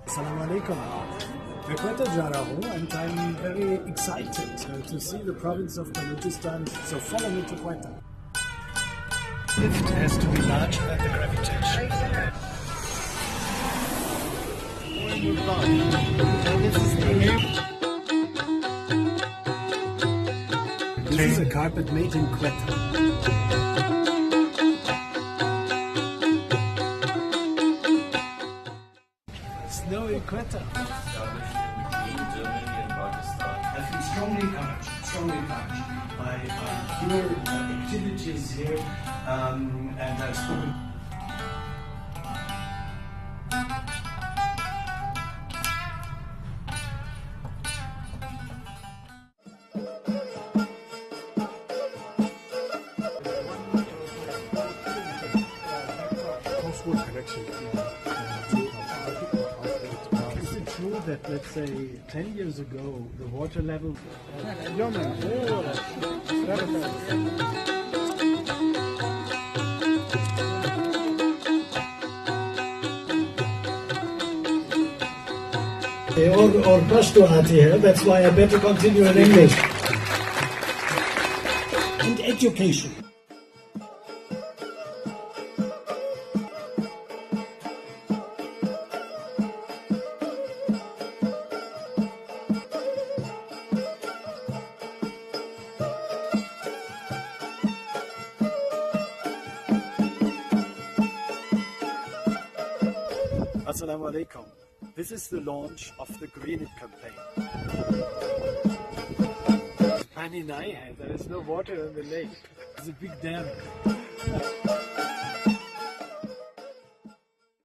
Assalamu alaikum. मैं क्वेटा जा रहा हूँ and I'm very excited to see the province of Balochistan. So follow me to Quetta. Lift has to be larger than the gravitation. This is a carpet made in Quetta. Snowy Quetta. Between Germany and Pakistan. I feel strongly encouraged by your activities here, and I've spoken. Is it true that, let's say, 10 years ago, the water level... और पश्तो आती है, that's why I better continue in English. And education. Assalamu alaikum. This is the launch of the Green It campaign. Pani nahi hai, there is no water in the lake. It's a big dam.